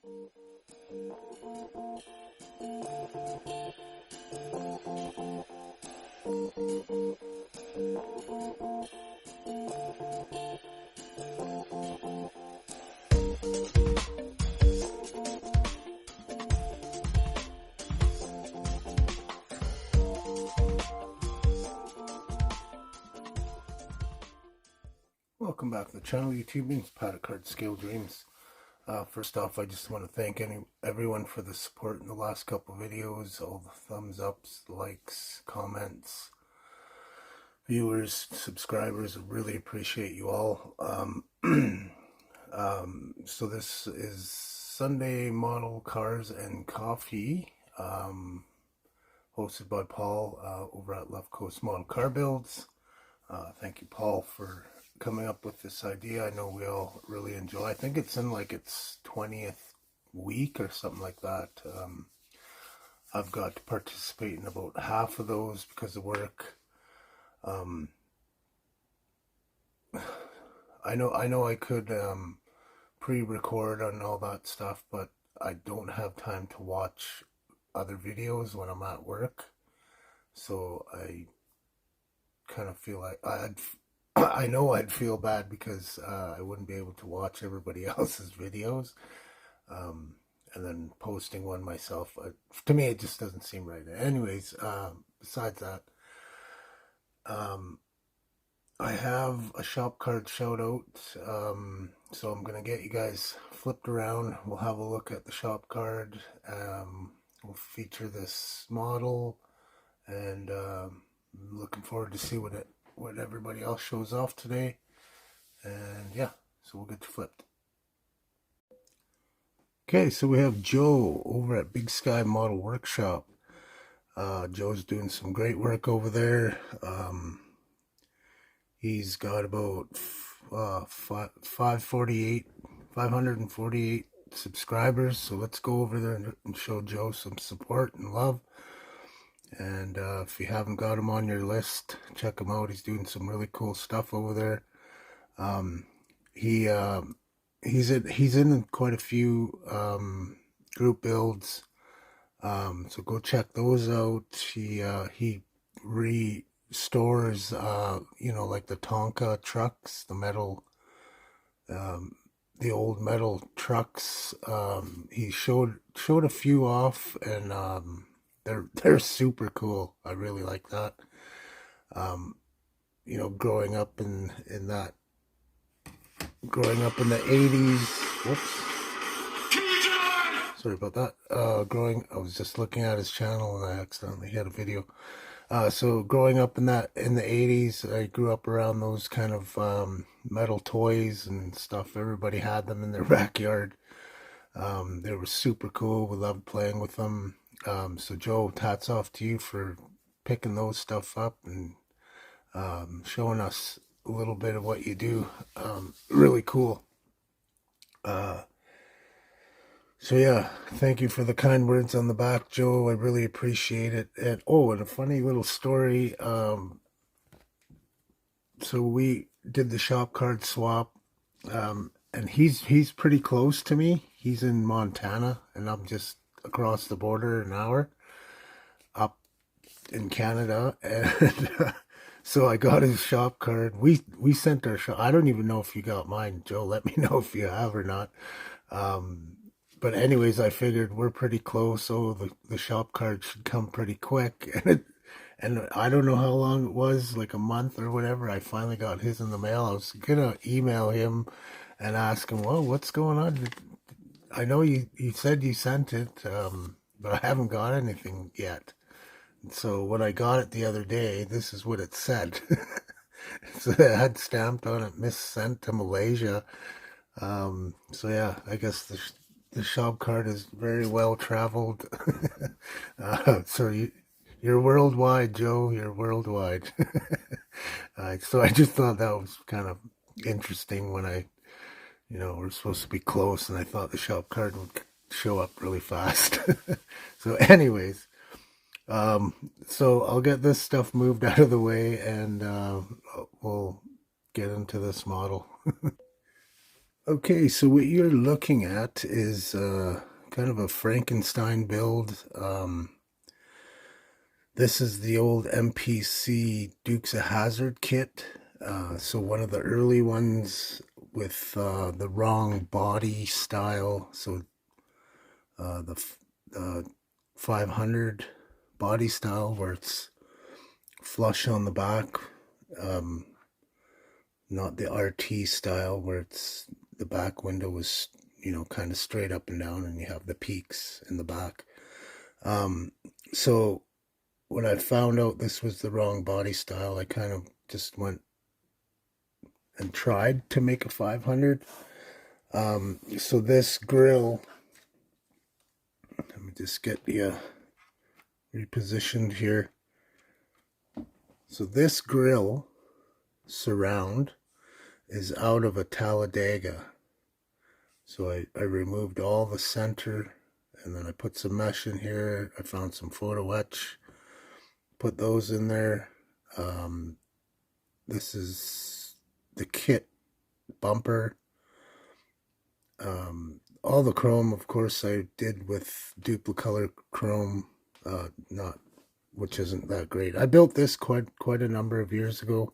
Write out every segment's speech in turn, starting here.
Welcome back to the channel, YouTube. It's Paddock Card Scale Dreams. First off, I just want to thank everyone for the support in the last couple videos, all the thumbs ups, likes, comments, viewers, subscribers. I really appreciate you all. So this is Sunday Model Cars and Coffee, hosted by Paul over at Left Coast Model Car Builds. Thank you, Paul, for coming up with this idea. I know we all really enjoy. I think it's in like its 20th week or something like that. I've got to participate in about half of those because of work. I know I could pre-record on all that stuff, but I don't have time to watch other videos when I'm at work. So I kind of feel like I know I'd feel bad because I wouldn't be able to watch everybody else's videos, and then posting one myself. To me, it just doesn't seem right. Anyways, besides that, I have a shop card shout out, so I'm gonna get you guys flipped around. We'll have a look at the shop card. We'll feature this model, and I'm looking forward to see what everybody else shows off today. And yeah, so we'll get you flipped. Okay, so we have Joe over at Big Sky Model Workshop. Joe's doing some great work over there. He's got about 548 subscribers, so let's go over there and show Joe some support and love. And if you haven't got him on your list, check him out. He's doing some really cool stuff over there. He's in quite a few group builds, so go check those out. He restores like the Tonka trucks, the metal, the old metal trucks. He showed a few off, and they're super cool. I really like that. Growing up in the 80s. Whoops. Sorry about that. I was just looking at his channel and I accidentally hit a video. So growing up in the 80s, I grew up around those kind of metal toys and stuff. Everybody had them in their backyard. They were super cool. We loved playing with them. So Joe, hats off to you for picking those stuff up and showing us a little bit of what you do. Really cool. So yeah, thank you for the kind words on the back, Joe. I really appreciate it. And and a funny little story. So we did the shop card swap, and he's pretty close to me. He's in Montana, and I'm just across the border an hour up in Canada. And so I got his shop card. We sent our shop. I don't even know if you got mine, Joe. Let me know if you have or not. But anyways, I figured we're pretty close, so the shop card should come pretty quick. And I don't know how long it was, like a month or whatever. I finally got his in the mail. I was gonna email him and ask him, well, what's going on? I know you said you sent it, but I haven't got anything yet. So when I got it the other day, this is what it said. So it had stamped on it, miss sent to Malaysia. So yeah, I guess the shop card is very well traveled. So you're worldwide, Joe. You're worldwide. So I just thought that was kind of interesting when we're supposed to be close, and I thought the shop card would show up really fast. So anyways, so I'll get this stuff moved out of the way, and we'll get into this model. Okay, so what you're looking at is kind of a Frankenstein build. This is the old MPC Dukes of Hazzard kit. So one of the early ones with the wrong body style. So the 500 body style where it's flush on the back. Not the RT style where it's the back window was, kind of straight up and down and you have the peaks in the back. So when I found out this was the wrong body style, I kind of just went and tried to make a 500. So this grill, let me just get the repositioned here. So this grill surround is out of a Talladega. So I removed all the center and then I put some mesh in here. I found some photo etch, put those in there. This is the kit bumper. All the chrome, of course, I did with duplicolor chrome, which isn't that great. I built this quite a number of years ago.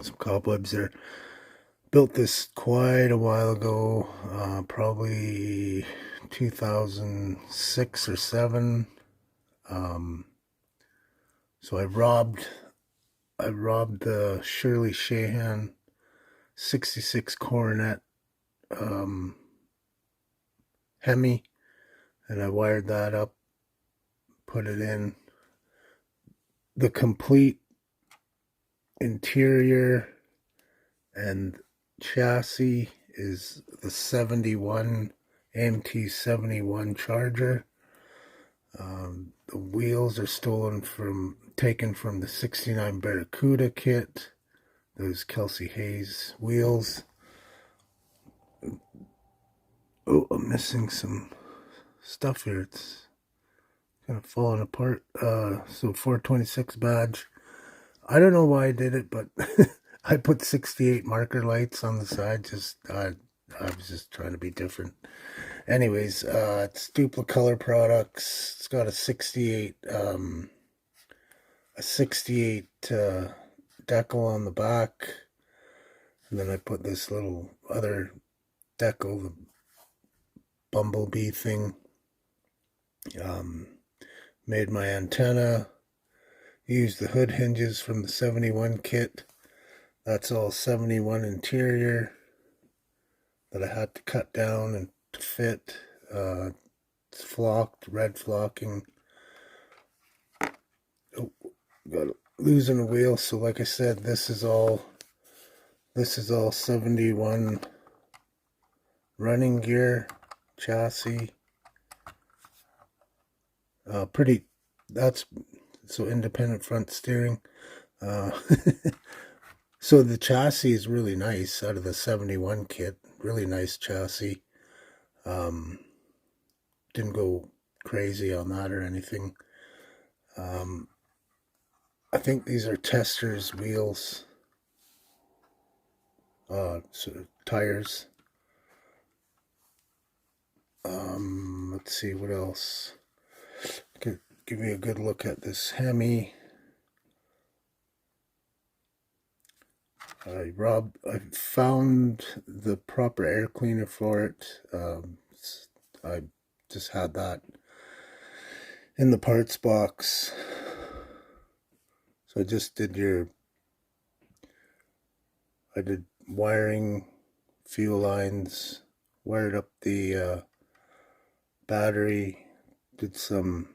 Some cobwebs there. Built this quite a while ago, probably 2006 or 7. So I robbed the Shirley Shahan 66 Coronet Hemi, and I wired that up, put it in. The complete interior and chassis is the 71 AMT 71 Charger. The wheels are taken from the 69 Barracuda kit. Those Kelsey Hayes wheels. Oh, I'm missing some stuff here. It's kind of falling apart. So 426 badge. I don't know why I did it, but I put 68 marker lights on the side. I was just trying to be different. Anyways, it's Duplicolor products. It's got a 68 decal on the back, and then I put this little other decal, the bumblebee thing. Made my antenna. Used the hood hinges from the 71 kit. That's all 71 interior that I had to cut down and to fit. It's flocked, red flocking. Oh, got losing a wheel. So like I said, this is all 71 running gear chassis. That's so independent front steering. So the chassis is really nice out of the 71 kit. Really nice chassis. Didn't go crazy on that or anything. I think these are Testers wheels. Sort of tires. Let's see what else. Give you a good look at this Hemi. I found the proper air cleaner for it. I just had that in the parts box. So I just did I did wiring, fuel lines, wired up the battery, did some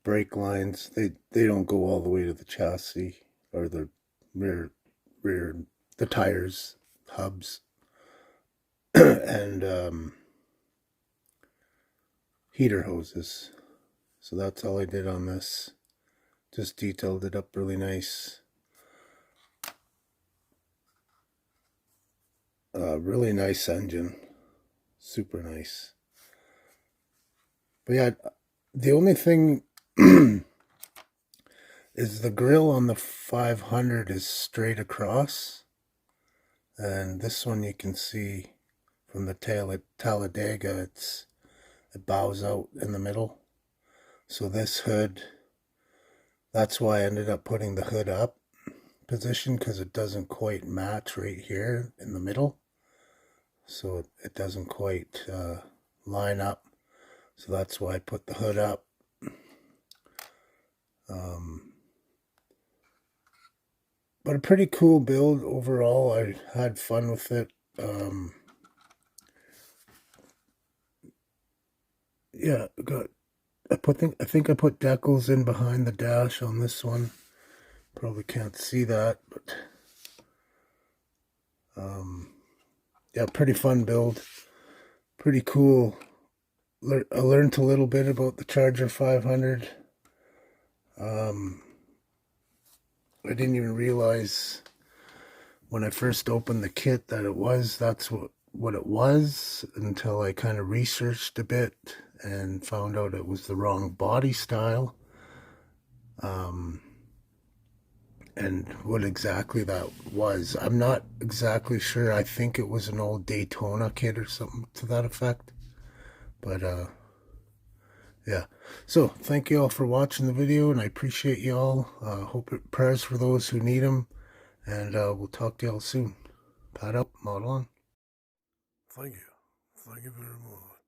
brake lines. They don't go all the way to the chassis or the rear the tires, hubs, and heater hoses. So that's all I did on this. Just detailed it up really nice. Really nice engine. Super nice. But yeah, the only thing is the grill on the 500 is straight across, and this one you can see from the tail at Talladega, it bows out in the middle. So this hood, that's why I ended up putting the hood up position, because it doesn't quite match right here in the middle. So it doesn't quite line up. So that's why I put the hood up. But a pretty cool build overall. I had fun with it. Yeah, I think I put decals in behind the dash on this one. Probably can't see that, but yeah, pretty fun build. Pretty cool. I learned a little bit about the Charger 500. I didn't even realize when I first opened the kit that that's what it was, until I kind of researched a bit and found out it was the wrong body style. And what exactly that was, I'm not exactly sure. I think it was an old Daytona kit or something to that effect. But yeah. So thank you all for watching the video, and I appreciate you all. Hope it prayers for those who need them, and we'll talk to y'all soon. Pad up, model on. Thank you. Thank you very much.